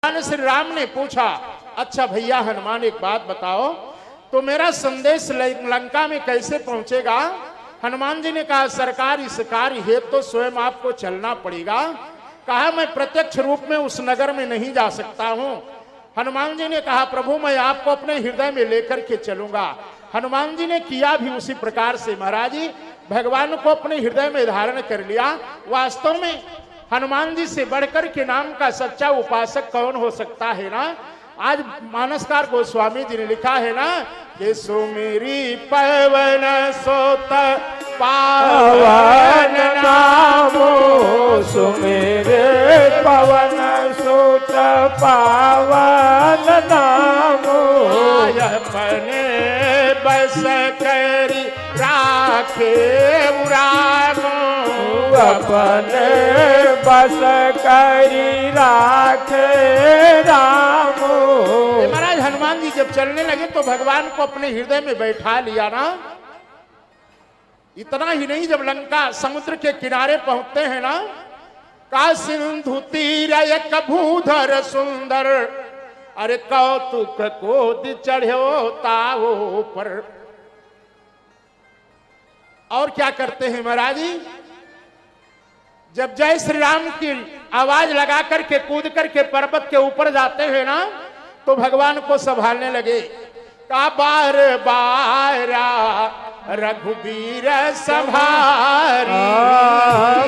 भगवान श्री राम ने पूछा, अच्छा भैया हनुमान एक बात बताओ, तो मेरा संदेश लंका में कैसे पहुंचेगा? हनुमान जी ने कहा, सरकार इस कार्य हेतु तो स्वयं आपको चलना पड़ेगा। कहा, मैं प्रत्यक्ष रूप में उस नगर में नहीं जा सकता हूं। हनुमान जी ने कहा, प्रभु मैं आपको अपने हृदय में लेकर के चलूंगा। हनुमान जी ने किया भी उसी प्रकार से। महाराज जी भगवान को अपने हृदय में धारण कर लिया। वास्तव में हनुमान जी से बढ़कर के नाम का सच्चा उपासक कौन हो सकता है ना। आज मानसकार गोस्वामी जी ने लिखा है ना कि सुमेरी पवन सोत पावन नामो, सुमेरे पवन सोत पावन नामो, अपने बस करी राखे रामो, अपने बस करी राखे रामो। महाराज हनुमान जी जब चलने लगे तो भगवान को अपने हृदय में बैठा लिया ना। इतना ही नहीं, जब लंका समुद्र के किनारे पहुंचते हैं ना, का सिंधु तीर एक भूधर सुंदर, अरे कौतुक को चढ़ो ताओ पर। और क्या करते हैं महाराज जी, जब जय श्री राम की आवाज लगा करके कूद करके पर्वत के ऊपर जाते हैं ना, तो भगवान को संभालने लगे। का बार बारा रघुबीर संभारी,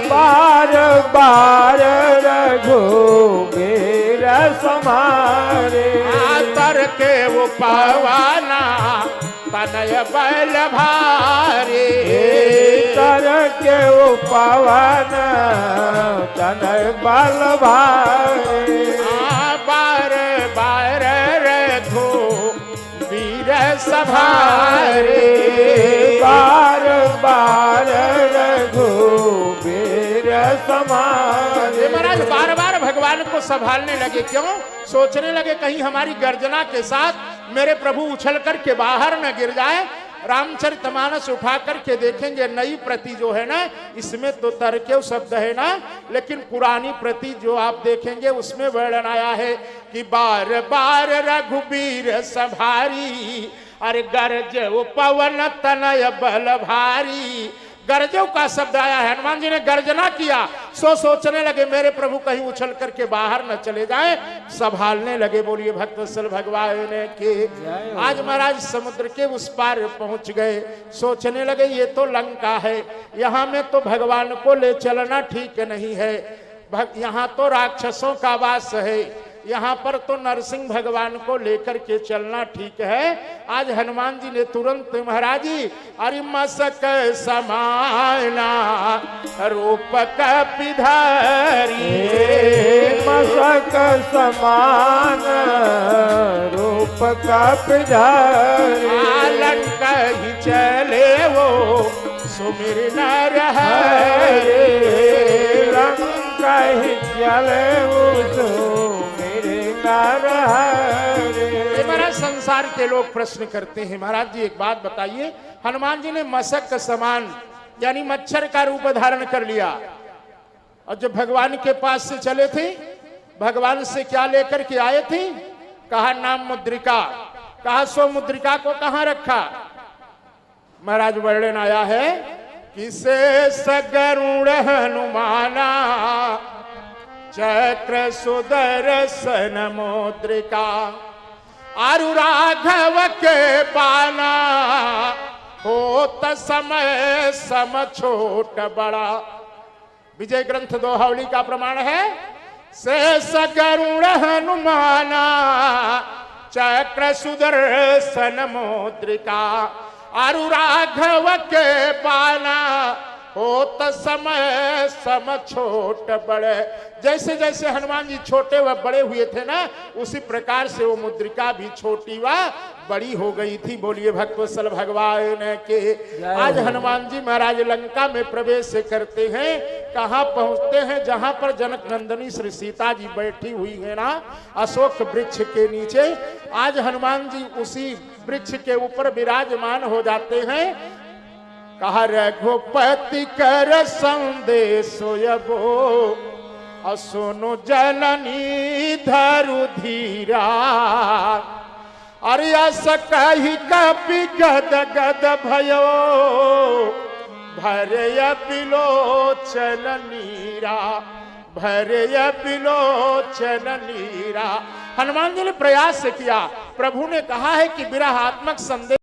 बार बार रघुबीर संभारे, तर के वो पवाना तनय बल भारी, तर के वो पवन तनय बल भारी। बार बार रघुबीर संभारी, बार बार रघुबीर संभारे। महाराज बार बार भगवान को संभालने लगे। क्यों? सोचने लगे कहीं हमारी गर्जना के साथ मेरे प्रभु उछल करके बाहर न गिर जाए। रामचरितमानस उठा करके देखेंगे, नई प्रति जो है ना इसमें तो तरकेव शब्द है ना, लेकिन पुरानी प्रति जो आप देखेंगे उसमें वर्णन आया है कि बार बार रघुबीर संभारी, अरे गरजो पवन तनय बल भारी। गरजो का शब्द आया है। हनुमान जी ने गर्जना किया, सोचने लगे मेरे प्रभु कहीं उछल करके बाहर न चले जाएं, संभालने लगे। बोलिए भक्तवत्सल भगवान के। आज महाराज समुद्र के उस पार पहुंच गए। सोचने लगे ये तो लंका है, यहाँ में तो भगवान को ले चलना ठीक नहीं है। यहाँ तो राक्षसों का वास है, यहाँ पर तो नरसिंह भगवान को लेकर के चलना ठीक है। आज हनुमान जी ने तुरंत महाराज जी, अरे मसक समाना रूप कपिधारी, मसक समान रूप कपिधारी, लंका ही चले वो सुमिर नर हरे, लंका ही चले वो महाराज संसार के लोग प्रश्न करते हैं, महाराज जी एक बात बताइए, हनुमान जी ने मशक समान यानी मच्छर का रूप धारण कर लिया और जब भगवान के पास से चले थे, भगवान से क्या लेकर के आए थे? कहा नाम मुद्रिका। कहा सो मुद्रिका को कहां रखा? महाराज वर्णन आया है कि शेष गरुड़ हनुमाना चक्र सुदर्शन मुद्रिका, आरु राघव के पाना होत समय सम छोट बड़ा। विजय ग्रंथ दोहावली का प्रमाण है, शेष गरुड़ हनुमाना चक्र सुदर्शन मुद्रिका, आरु राघव के पाना होत समय सम छोट बड़े। जैसे जैसे हनुमान जी छोटे व बड़े हुए थे ना, उसी प्रकार से वो मुद्रिका भी छोटी व बड़ी हो गई थी। बोलिए भक्तवत्सल भगवान के। आज हनुमान जी महाराज लंका में प्रवेश करते हैं, कहाँ पहुंचते हैं? जहां पर जनक नंदनी श्री सीता जी बैठी हुई है ना, अशोक वृक्ष के नीचे। आज हनुमान जी उसी वृक्ष के ऊपर विराजमान हो जाते हैं। कहा रघुपति कर संदेश यबो असुनु जननी धरु धीरा। अरे अस कही कपि गद गद भयो भरय बिलोचन नीरा, भरय बिलोचन नीरा। हनुमान जी ने प्रयास किया, प्रभु ने कहा है कि विरहात्मक संदेश